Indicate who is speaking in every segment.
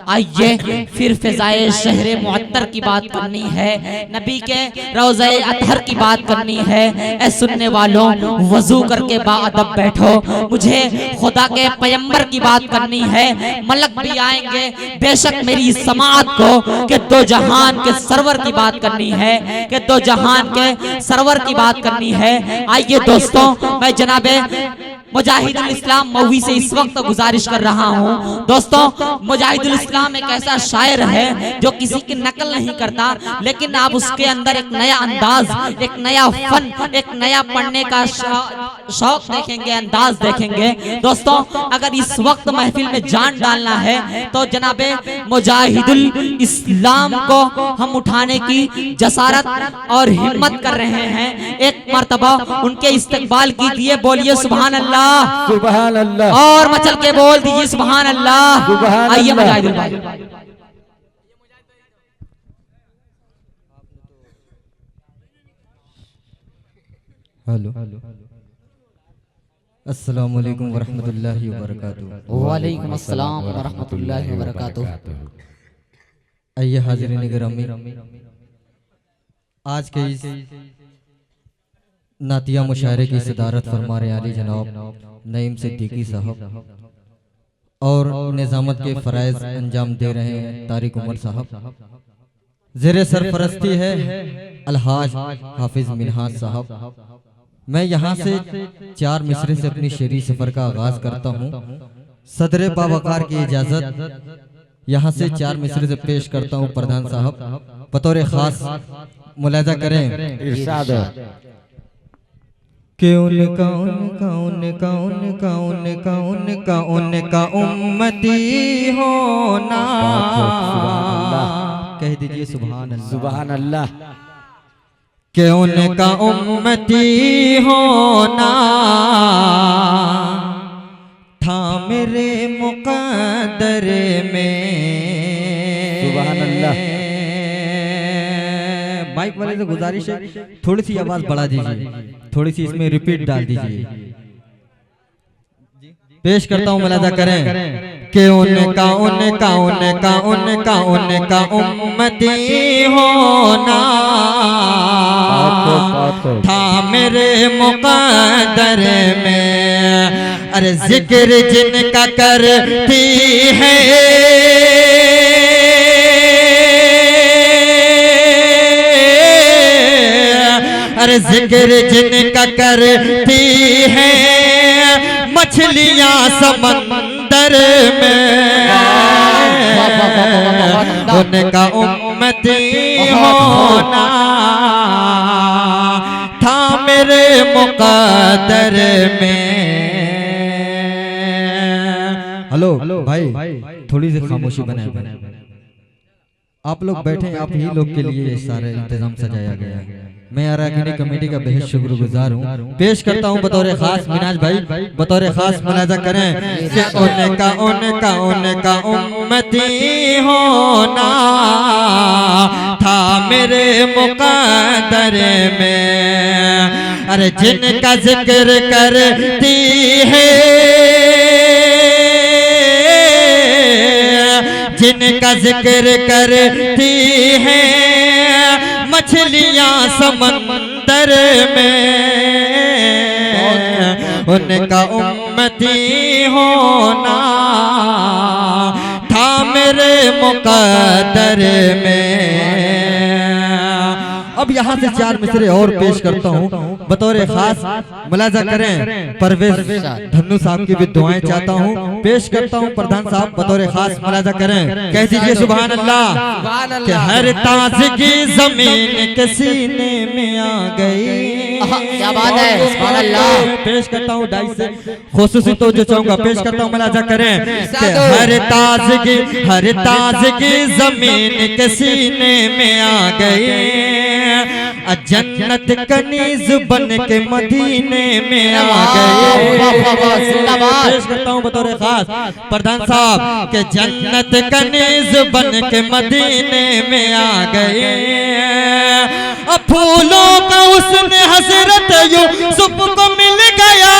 Speaker 1: आइए फिर फिजाए शहर मुअत्तर की बात करनी है, नबी के रोज़े अतहर की बात करनी है। ऐ सुनने वालों, वजू करके बाअदब बैठो, मुझे खुदा के पैगंबर की बात करनी है। मलक भी आएंगे बेशक मेरी समाअत को, कि दो जहान के सरवर की बात करनी है, कि दो जहान के सरवर की बात करनी है। आइए दोस्तों, मैं जनाबे मुजाहिदुल इस्लाम मौवी से इस वक्त गुजारिश कर रहा हूँ। दोस्तों, मुजाहिदुल इस्लाम एक ऐसा शायर है जो किसी की नकल नहीं करता, लेकिन आप उसके अंदर एक नया अंदाज, एक नया फन, एक नया पढ़ने का शौक देखेंगे, अंदाज देखेंगे। दोस्तों, अगर इस वक्त महफिल में जान डालना है तो जनाबे मुजाहिदुल इस्लाम को हम उठाने की जसारत और हिम्मत कर रहे हैं। एक मर्तबा उनके इस्तकबाल कीजिए, बोलिए सुभान अल्लाह,
Speaker 2: सुभान अल्लाह,
Speaker 1: और मचल के बोल दीजिए सुभान अल्लाह। आइए मुजाहिदुल भाई।
Speaker 2: हेलो, अस्सलाम वालेकुम वरहमतुल्लाहि वबरकातुहू।
Speaker 1: वालेकुम अस्सलाम वरहमतुल्लाहि वबरकातुहू।
Speaker 2: आइए हाज़िरीन गिरामी, आज के इस नातिया मुशायरे की सदारत फरमा रहे आली जनाब नईम सिद्दीकी साहब, और निज़ामत के फ़राइज़ अंजाम दे रहे हैं तारिक उमर साहब। ज़ेरे सरफरस्ती है अलहाज हाफिज मिनहाज साहब। मैं यहाँ से 4 मिसरे से अपनी शेरी सफ़र का आगाज करता हूँ। सदर बावकार की इजाज़त यहाँ से 4 मिसरे से पेश करता हूँ। प्रधान साहब बतौर ख़ास मुलाज़ा करें।
Speaker 3: इरशाद
Speaker 2: उनका उम्मती होना, कह दीजिए सुभान अल्लाह,
Speaker 3: सुभान अल्लाह।
Speaker 2: कि उनका उम्मती होना था मेरे मुक़द्दर में।
Speaker 3: सुभान अल्लाह।
Speaker 2: माइक वाले से गुजारिश है, थोड़ी सी आवाज बढ़ा दीजिए, थोड़ी सी इसमें रिपीट डाल दीजिए। पेश करता हूँ, मुलाज़ा करें कि उनका उम्मती होना था मेरे मुक़द्दर में। अरे जिक्र जिनका करती है, अरे जिक्र जिनका करती है मछलियां समंदर में, उनका उम्मती होना था मेरे मुक़द्दर में। हेलो भाई, थोड़ी सी खामोशी बनाए। आप लोग बैठे, आप ही लोग के लिए ये सारा इंतजाम सजाया गया है। मैं अराकीनी कमेटी का बेहद शुक्रगुजार हूँ। पेश करता हूँ बतौर खास मिनाज भाई, बतौर खास मुलाज़ा करें कि उनका उम्मती होना था मेरे मुक़द्दर में। अरे जिनका जिक्र करती है, जिनका जिक्र करती है मछलियां समंदर में, उनका उम्मती होना था मेरे मुक़द्दर में। अब यहाँ से 4 मिसरे और पेश करता हूँ बतौर खास, मुलाज़ा करें। परवेज धन्नू साहब की भी दुआएं चाहता हूँ। पेश करता हूँ प्रधान साहब बतौर खास, मुलाज़ा करें। कह दीजिए सुभान अल्लाह। कि हर ताज़गी ज़मीन के सीने में आ गई।
Speaker 1: क्या बात है, सुभान अल्लाह।
Speaker 2: पेश करता हूँ डाइस से खुसूसी तो जो चाहूंगा, पेश करता हूँ, मुलाज़ा करें कि हर ताज़गी ज़मीन के सीने में आ गई। जन्नत कनीज बन के मदीने में आ गए। पेश करता हूँ बतौर खास प्रधान साहब के जन्नत कनीज बन के मदीने में आ गए। फूलों का उसने हसरत यूसुफ को मिल गया,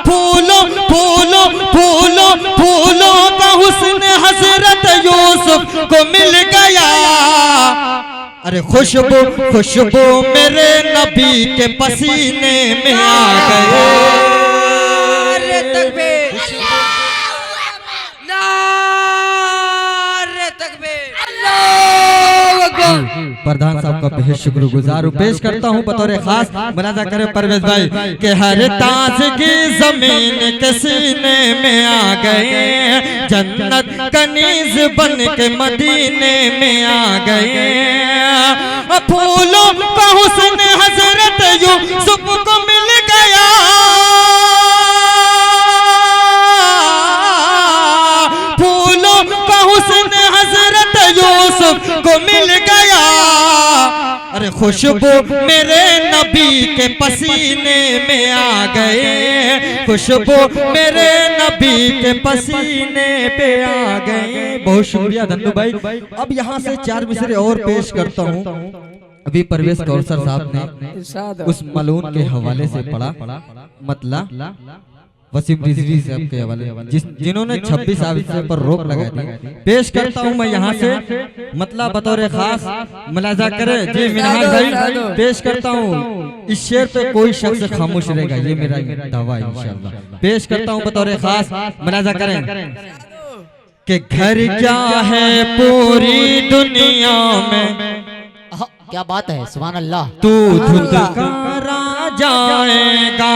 Speaker 2: फूलों यूसुफ को मिल गया। अरे खुशबू खुशबू मेरे नबी के पसीने में आ गए।
Speaker 4: नारे तकबीर, नारे तकबीर, अल्लाहू अकबर।
Speaker 2: प्रधान साहब का बेहद शुक्रगुजार हूँ। पेश करता हूँ बतौर खास, मुलाजा करे परवेज भाई के हर ताजगी जमीन के सीने में आ गए। जन्नत कनीज बन के मदीने में आ गए। फूलों का हुस्न हजरत यूसुफ को मिल गया। फूलों का हुस्न हजरत यूसुफ को मिल गया। अरे खुशबू मेरे नबी के पसीने में आ गए। खुशबू मेरे नबी के पसीने पे आ गए। बहुत शुक्रिया धन्नू भाई। अब यहाँ से 4 मिसरे और पेश करता हूँ। अभी परवेज कौसर साहब ने उस मलून के हवाले से पढ़ा, मतलब वसीम रिजवी साहब के हवाले, जिन्होंने 26 आविष्कार पर रोक लगाई थी। पेश करता हूं मैं यहाँ से, मतलब बतौर खास मुलाजा करें जी मिनहाज भाई। पेश करता हूँ, इस शेर पे कोई शख्स खामोश रहेगा, ये मेरा दावा है इंशाअल्लाह। पेश करता हूँ बतौर खास, मुलाजा करें कि घर क्या है पूरी दुनिया में,
Speaker 1: क्या बात है, सुभान अल्लाह।
Speaker 2: तू धुतकारा जाएगा।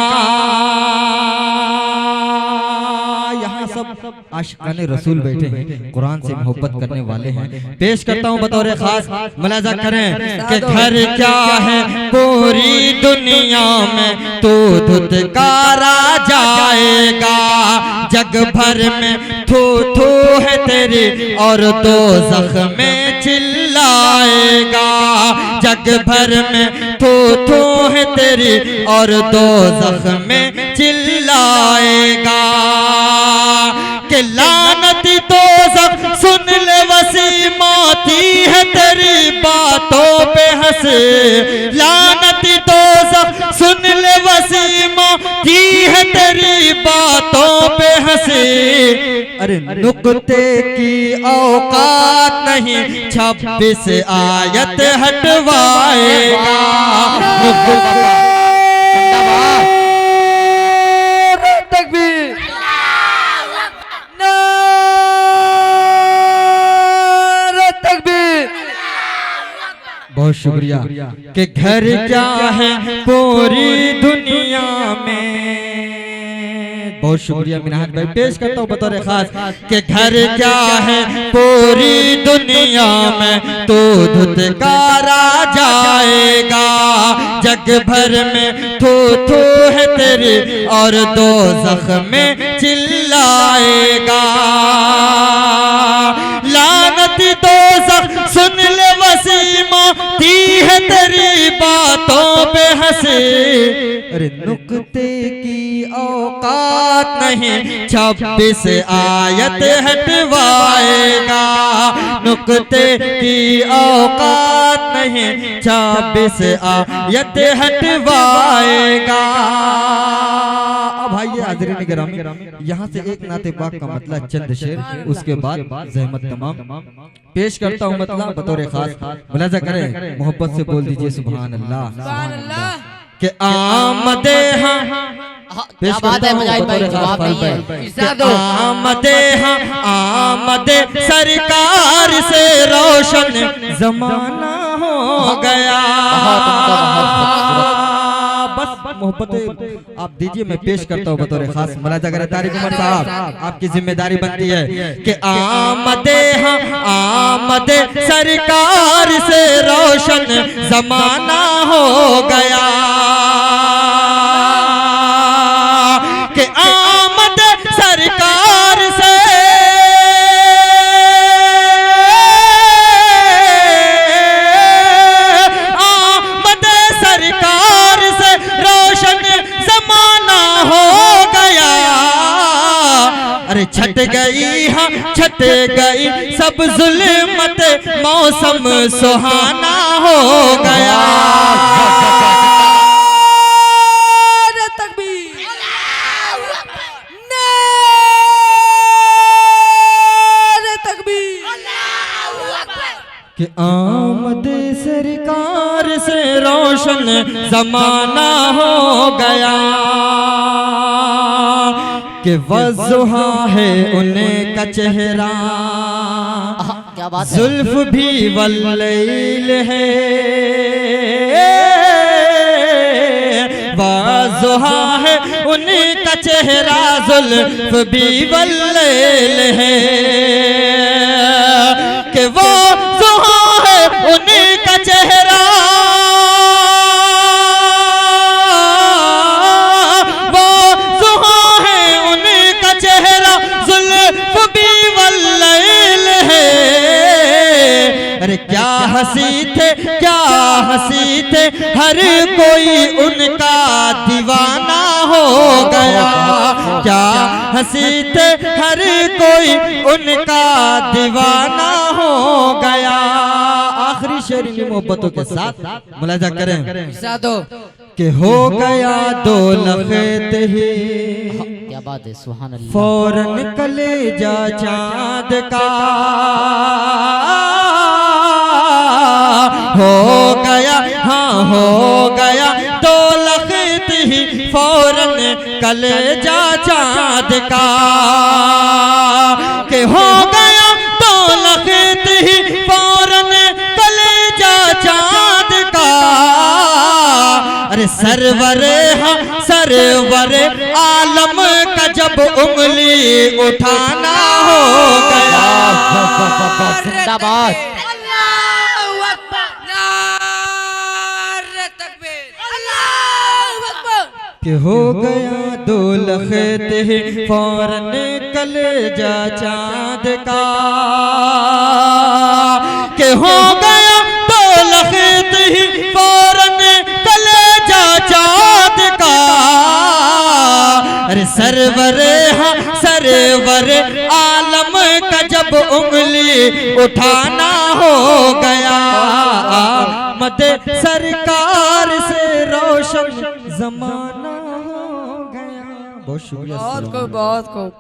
Speaker 2: यहाँ सब आशिकाने रसूल बैठे हैं, कुरान से मोहब्बत करने वाले हैं। पेश करता हूँ बतौर खास, मुलाजा करें कि घर क्या है पूरी दुनिया में, तू धुतकारा जाएगा। जग भर में थू थू है तेरी और दोज़ख में चिल्लाएगा। जग भर में थू थू है तेरी और दोज़ख में चिल्लाएगा। कि लानती दोज़ख सुन ले वसीम आती है तेरी बातों पे हंसे। लानती दोज़ख सुन ले वसीम आती है तेरी बातों पे हंसे। अरे नुक्ते की औकात नहीं, 26 आयत हटवाएगा।
Speaker 4: तकबीर, तकबीर।
Speaker 2: बहुत शुक्रिया। कि घर क्या है पूरी दुनिया में, बहुत शुक्रिया मिनहाज भाई। पेश करता हूँ बतौर खास कि घर क्या है पूरी दुनिया में, तो धुतकारा जाएगा। जग भर में थू थू है तेरी और दोज़ख में चिल्लाएगा। लानती दोज़ख सुन ले वसीम दी है तेरी बातों पे हंसे। अरे नुक्ते की औकात नहीं, 26 आयत हटवाएगा। नुक्ते की औकात नहीं, 26 आयत हटवाएगा। अब भाई हाज़रीन गिरामी, यहाँ से एक नाते पाक का मतलब चंद शेर, उसके बाद ज़हमत तमाम पेश करता हूँ। मतलब बतौर खास मुलाजा करें, मोहब्बत से बोल दीजिए सुभान अल्लाह, सुभान अल्लाह। कि आमदे
Speaker 1: क्या बात है मुजाहिद भाई, जवाब नहीं है।
Speaker 2: आमदे आमदे सरकार से रोशन जमाना हो गया। बस मोहब्बत आप दीजिए, मैं पेश करता हूँ बतौर खास। मुलाजा करें तारिक उमर साहब, आपकी जिम्मेदारी बनती है कि आमदे आमदे सरकार से रोशन जमाना हो गया। कि आमद सरकार से आमद सरकार से रोशन जमाना हो गया। अरे छट गई हाँ छट गई सब जुल्मत, मौसम सुहाना हो गया। कि आमद सरकार से रोशन जमाना हो गया, कि वज़ुहा है उनका चेहरा,
Speaker 1: क्या बात है।
Speaker 2: जुल्फ भी वल्लैल है, वज़ुहा है उनका चेहरा, जुल्फ भी वल्लैल है, कि वो ज़ुहा है उनका चेहरा, वो ज़ुहा है उनका चेहरा, जुल्फ भी वल्लैल है। अरे क्या हंसी थे, क्या हंसी थे, हर कोई उनका दीवाना हो गया, क्या हंसी थे, हर कोई उनका दीवाना हो गया। आखिरी शेर इन मोहब्बतों के साथ मुलाजा करें
Speaker 4: साधो
Speaker 2: कि हो गया दो लखत ही,
Speaker 1: क्या बात है, सुभान अल्लाह।
Speaker 2: फौरन कलेजा चांद का हो गया, हाँ हो गया दो लखत ही, फौरन कलेजा चांद का, के हो गया दो लखत ही, फौरन कलेजा चांद का। अरे सरवरे हाँ सरवरे आलम का जब उंगली उठाना हो गया,
Speaker 1: जिंदाबाद।
Speaker 4: अल्लाहू अकबर, नारे तकबीर, अल्लाहू अकबर।
Speaker 2: कि हो गया दो लखत ही, फौरन कलेजा चांद का, कि हो गया दो लखत ही, फौरन कलेजा चांद का। अरे सरवरे हाँ सरवरे आलम का जब उंगली उठाना हो गया, मद सरकार से रोशन जमाना हो गया। बहुत शुक्रिया।
Speaker 4: बहुत खूब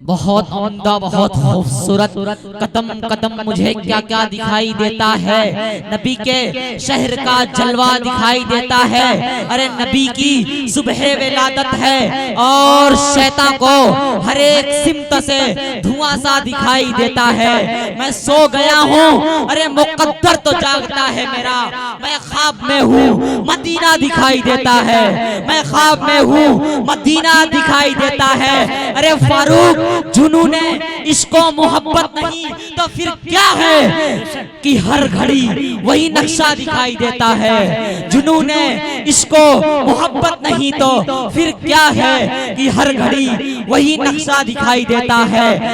Speaker 1: बहुत उम्दा, बहुत खूबसूरत। कदम कदम मुझे क्या क्या दिखाई देता है, नबी के शहर का जलवा दिखाई देता है। अरे नबी की सुबह विलादत है और शैतान को हर एक सिमत से धुआं सा दिखाई देता है। मैं सो गया हूँ, अरे मुकद्दर तो जागता है मेरा। मैं ख्वाब में हूँ, मदीना दिखाई देता है। मैं ख्वाब में हूँ, मदीना दिखाई देता है। अरे फारूक, जुनूने इसको मोहब्बत नहीं तो फिर क्या है कि हर घड़ी वही नक्शा दिखाई देता है। जुनूने इसको मोहब्बत नहीं तो फिर क्या है कि हर घड़ी वही नक्शा दिखाई देता है।